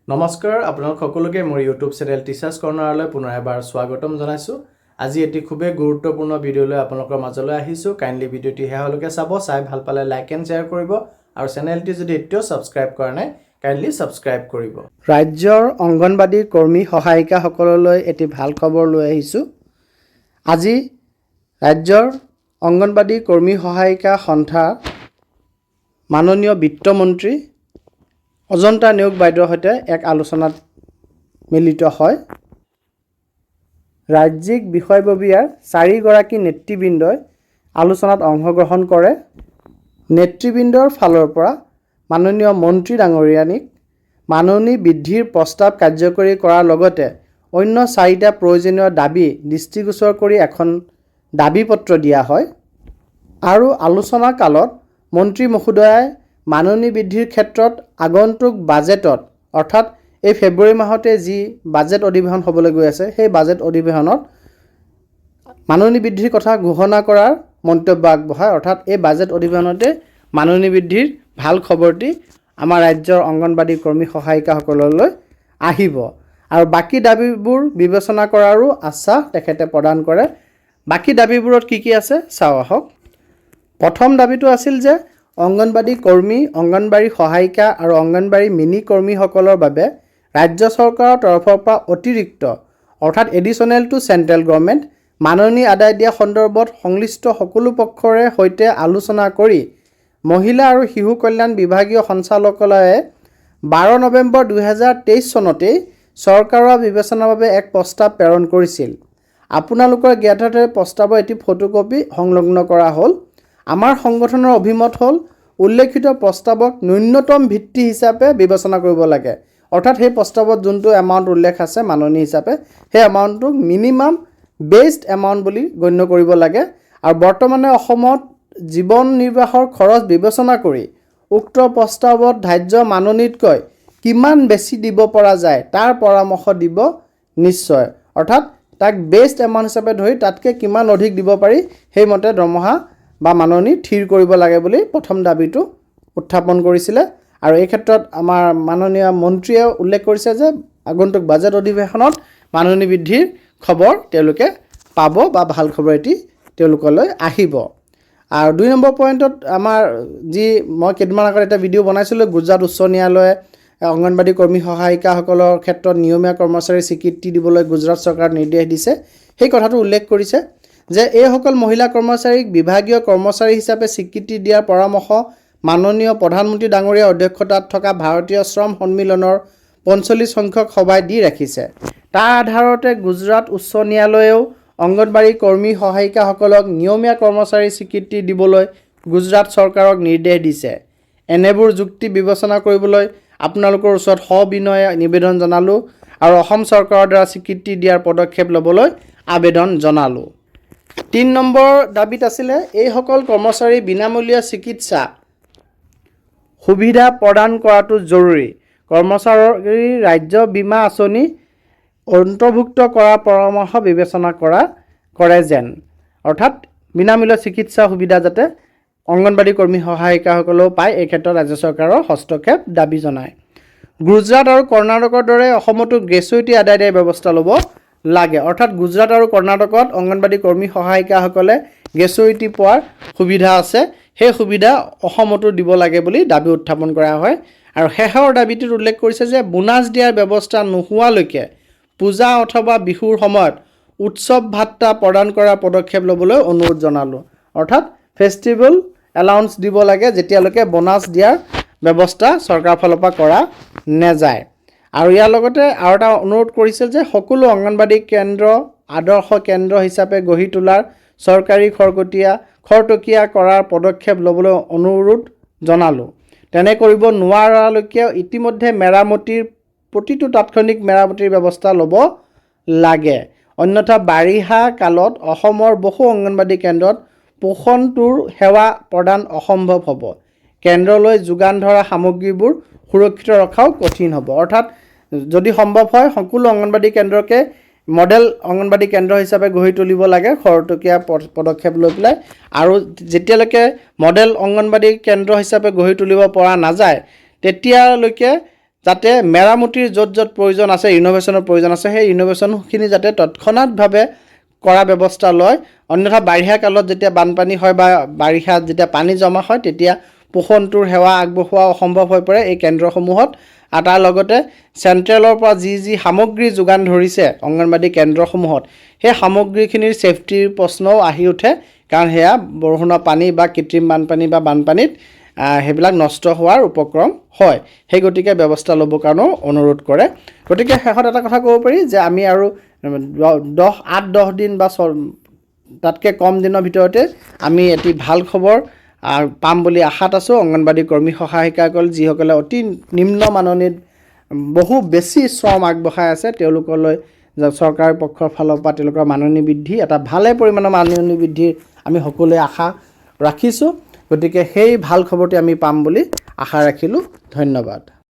নমস্কাৰ আপোনালোক সকলোকে মোৰ ইউটিউব চেনেল টিচাৰ্ছ কৰ্নাৰলৈ পুনৰ এবাৰ স্বাগতম জনাইছোঁ। আজি এটি খুবেই গুৰুত্বপূৰ্ণ ভিডিঅ'লৈ আপোনালোকৰ মাজলৈ আহিছোঁ। কাইণ্ডলি ভিডিঅ'টি শেষলৈকে চাব, চাই ভাল পালে লাইক এণ্ড শ্বেয়াৰ কৰিব আৰু চেনেলটি যদি এতিয়াও ছাবস্ক্ৰাইব কৰা নাই কাইণ্ডলি ছাবস্ক্ৰাইব কৰিব। ৰাজ্যৰ অংগনবাদী কৰ্মী সহায়িকাসকললৈ এটি ভাল খবৰ লৈ আহিছোঁ। আজি ৰাজ্যৰ অংগনবাদী কৰ্মী সহায়িকা সন্থাৰ মাননীয় বিত্তমন্ত্ৰী অজন্তা নেওগ বাইদেউৰ সৈতে এক আলোচনাত মিলিত হয়। ৰাজ্যিক বিষয়ববীয়াৰ 4গৰাকী নেতৃবৃন্দই আলোচনাত অংশগ্ৰহণ কৰে। নেতৃবৃন্দৰ ফালৰ পৰা মাননীয় মন্ত্ৰী ডাঙৰীয়ানীক মাননী বৃদ্ধিৰ প্ৰস্তাৱ কাৰ্যকৰী কৰাৰ লগতে অন্য 4টা প্ৰয়োজনীয় দাবী দৃষ্টিগোচৰ কৰি এখন দাবী পত্ৰ দিয়া হয়। আৰু আলোচনা কালত মন্ত্ৰী মহোদয়াই মাননী বৃদ্ধিৰ ক্ষেত্ৰত আগন্তুক বাজেটত অৰ্থাৎ এই ফেব্ৰুৱাৰী মাহতে যি বাজেট অধিৱেশন হ'বলৈ গৈ আছে সেই বাজেট অধিৱেশনত মাননী বৃদ্ধিৰ কথা ঘোষণা কৰাৰ মন্তব্য আগবঢ়ায়। অৰ্থাৎ এই বাজেট অধিৱেশনতে মাননী বৃদ্ধিৰ ভাল খবৰটি আমাৰ ৰাজ্যৰ অংগনবাদী কৰ্মী সহায়িকাসকললৈ আহিব আৰু বাকী দাবীবোৰ বিবেচনা কৰাৰো আশ্বাস তেখেতে প্ৰদান কৰে। বাকী দাবীবোৰত কি আছে চাওঁ আহক। প্ৰথম দাবীটো আছিল যে অংগনবাদী কৰ্মী, অংগনবাদী সহায়িকা আৰু অংগনবাদী মিনি কৰ্মীসকলৰ বাবে ৰাজ্য চৰকাৰৰ তৰফৰ পৰা অতিৰিক্ত অৰ্থাৎ এডিশ্যনেল টু চেণ্ট্ৰেল গভৰ্ণমেণ্ট মাননী আদায় দিয়া সন্দৰ্ভত সংশ্লিষ্ট সকলো পক্ষৰে সৈতে আলোচনা কৰি মহিলা আৰু শিশু কল্যাণ বিভাগীয় সঞ্চালকালয়ে 12 নৱেম্বৰ 2023 চনতেই চৰকাৰৰ বিবেচনাৰ বাবে এক প্ৰস্তাৱ প্ৰেৰণ কৰিছিল। আপোনালোকৰ জ্ঞাতাৰ্থে প্ৰস্তাৱৰ এটি ফটোকপি সংলগ্ন কৰা হ'ল। আমাৰ সংগঠনৰ অভিমত হ'ল উল্লেখিত প্ৰস্তাৱক ন্যূনতম ভিত্তি হিচাপে বিবেচনা কৰিব লাগে। অৰ্থাৎ সেই প্ৰস্তাৱত যোনটো এমাউণ্ট উল্লেখ আছে মাননী হিচাপে সেই এমাউণ্টটোক মিনিমাম বেছড এমাউণ্ট বুলি গণ্য কৰিব লাগে। আৰু বৰ্তমানে অসমত জীৱন নিৰ্বাহৰ খৰচ বিবেচনা কৰি উক্ত প্ৰস্তাৱত ধাৰ্য মাননীতকৈ কিমান বেছি দিব পৰা যায় তাৰ পৰামৰ্শ দিব নিশ্চয়। অৰ্থাৎ তাক বেছড এমাউণ্ট হিচাপে ধৰি তাতকৈ কিমান অধিক দিব পাৰি সেইমতে দৰমহা বা মাননী থিৰ কৰিব লাগে বুলি প্ৰথম দাবীটো উত্থাপন কৰিছিলে। আৰু এই ক্ষেত্ৰত আমাৰ মাননীয় মন্ত্ৰীয়ে উল্লেখ কৰিছে যে আগন্তুক বাজেট অধিৱেশনত মাননী বৃদ্ধিৰ খবৰ তেওঁলোকে পাব বা ভাল খবৰ এটি তেওঁলোকলৈ আহিব। আৰু 2 নম্বৰ পইণ্টত আমাৰ যি মই কেইদিনমান আগত এটা ভিডিঅ' বনাইছিলোঁ, গুজৰাট উচ্চ ন্যায়ালয়ে অংগনবাদী কৰ্মী সহায়িকাসকলৰ ক্ষেত্ৰত নিয়মীয়া কৰ্মচাৰীৰ স্বীকৃতি দিবলৈ গুজৰাট চৰকাৰক নিৰ্দেশ দিছে। সেই কথাটো উল্লেখ কৰিছে যে এইসকল মহিলা কৰ্মচাৰীক বিভাগীয় কৰ্মচাৰী হিচাপে স্বীকৃতি দিয়াৰ পৰামৰ্শ মাননীয় প্ৰধানমন্ত্ৰী ডাঙৰীয়াৰ অধ্যক্ষতাত থকা ভাৰতীয় শ্ৰম সন্মিলনৰ 45 সংখ্যক সভাই দি ৰাখিছে। তাৰ আধাৰতে গুজৰাট উচ্চ ন্যায়ালয়েও অংগনবাদী কৰ্মী সহায়িকাসকলক নিয়মীয়া কৰ্মচাৰীৰ স্বীকৃতি দিবলৈ গুজৰাট চৰকাৰক নিৰ্দেশ দিছে। এনেবোৰ যুক্তি বিবেচনা কৰিবলৈ আপোনালোকৰ ওচৰত সবিনয়ে নিবেদন জনালোঁ আৰু অসম চৰকাৰৰ দ্বাৰা স্বীকৃতি দিয়াৰ পদক্ষেপ ল'বলৈ আবেদন জনালোঁ। 3 নম্বৰ দাবীত আছিলে এইসকল কৰ্মচাৰী বিনামূলীয়া চিকিৎসা সুবিধা প্ৰদান কৰাটো জৰুৰী। কৰ্মচাৰী ৰাজ্য বীমা আঁচনি অন্তৰ্ভুক্ত কৰাৰ পৰামৰ্শ বিবেচনা কৰে যেন। অৰ্থাৎ বিনামূলীয়া চিকিৎসা সুবিধা যাতে অংগনবাদী কৰ্মী সহায়িকাসকলেও পায় এই ক্ষেত্ৰত ৰাজ্য চৰকাৰৰ হস্তক্ষেপ দাবী জনায়। গুজৰাট আৰু কৰ্ণাটকৰ দৰে অসমতো গ্ৰেচুইটি আদায় দিয়াৰ ব্যৱস্থা ল'ব লাগে। অৰ্থাৎ গুজৰাট আৰু কৰ্ণাটকত অংগনবাদী কৰ্মী সহায়িকাসকলে গ্ৰেচুইটি পোৱাৰ সুবিধা আছে, সেই সুবিধা অসমতো দিব লাগে বুলি দাবী উত্থাপন কৰা হয়। আৰু শেষৰ দাবীটোত উল্লেখ কৰিছে যে বোনাছ দিয়াৰ ব্যৱস্থা নোহোৱালৈকে পূজা অথবা বিহুৰ সময়ত উৎসৱ ভাত্তা প্ৰদান কৰাৰ পদক্ষেপ ল'বলৈ অনুৰোধ জনালোঁ। অৰ্থাৎ ফেষ্টিভেল এলাউন্স দিব লাগে যেতিয়ালৈকে বোনাছ দিয়াৰ ব্যৱস্থা চৰকাৰৰ ফালৰ পৰা কৰা নাযায়। আৰু ইয়াৰ লগতে আৰু এটা অনুৰোধ কৰিছিল যে সকলো অংগনবাদী কেন্দ্ৰ আদৰ্শ কেন্দ্ৰ হিচাপে গঢ়ি তোলাৰ চৰকাৰী খৰতকীয়া কৰাৰ পদক্ষেপ ল'বলৈ অনুৰোধ জনালোঁ। তেনে কৰিব নোৱাৰালৈকে ইতিমধ্যে মেৰামতিৰ প্ৰতিটো তাৎক্ষণিক মেৰামতিৰ ব্যৱস্থা ল'ব লাগে। অন্যথা বাৰিষা কালত অসমৰ বহু অংগনবাদী কেন্দ্ৰত পোষণটোৰ সেৱা প্ৰদান অসম্ভৱ হ'ব। কেন্দ্ৰলৈ যোগান ধৰা সামগ্ৰীবোৰ সুৰক্ষিত ৰখাও কঠিন হ'ব। অৰ্থাৎ যদি সম্ভৱ হয় সকলো অংগনবাদী কেন্দ্ৰকে মডেল অংগনবাদী কেন্দ্ৰ হিচাপে গঢ়ি তুলিব লাগে খৰতকীয়া পদক্ষেপ লৈ পেলাই। আৰু যেতিয়ালৈকে মডেল অংগনবাদী কেন্দ্ৰ হিচাপে গঢ়ি তুলিব পৰা নাযায় তেতিয়ালৈকে যাতে মেৰামতিৰ য'ত য'ত প্ৰয়োজন আছে, ইন'ভেশ্যনৰ প্ৰয়োজন আছে, সেই ইন'ভেশ্যনখিনি যাতে তৎক্ষণাতভাৱে কৰা ব্যৱস্থা লয়। অন্যথা বাৰিষা কালত যেতিয়া বানপানী হয় বা বাৰিষাত যেতিয়া পানী জমা হয়, তেতিয়া পোষণটোৰ সেৱা আগবঢ়োৱা অসম্ভৱ হৈ পৰে এই কেন্দ্ৰসমূহত। আৰু তাৰ লগতে চেণ্ট্ৰেলৰ পৰা যি যি সামগ্ৰী যোগান ধৰিছে অংগনবাদী কেন্দ্ৰসমূহত, সেই সামগ্ৰীখিনিৰ ছেফটিৰ প্ৰশ্নও আহি উঠে, কাৰণ সেয়া বৰষুণৰ পানী বা কৃত্ৰিম বানপানী বা বানপানীত সেইবিলাক নষ্ট হোৱাৰ উপক্ৰম হয়। সেই গতিকে ব্যৱস্থা ল'বৰ কাৰণেও অনুৰোধ কৰে। গতিকে শেষত এটা কথা ক'ব পাৰি যে আমি আৰু 8-10 দিন বা তাতকৈ কম দিনৰ ভিতৰতে আমি এটি ভাল খবৰ পাম বুলি আশাত আছোঁ। অংগনবাদী কৰ্মী সহায়িকাসকল যিসকলে অতি নিম্ন মাননীত বহু বেছি শ্ৰম আগবঢ়াই আছে, তেওঁলোকলৈ চৰকাৰৰ পক্ষৰ ফালৰ পৰা তেওঁলোকৰ মাননী বৃদ্ধি, এটা ভালে পৰিমাণৰ মাননী বৃদ্ধিৰ আমি সকলোৱে আশা ৰাখিছোঁ। গতিকে সেই ভাল খবৰটি আমি পাম বুলি আশা ৰাখিলোঁ। ধন্যবাদ।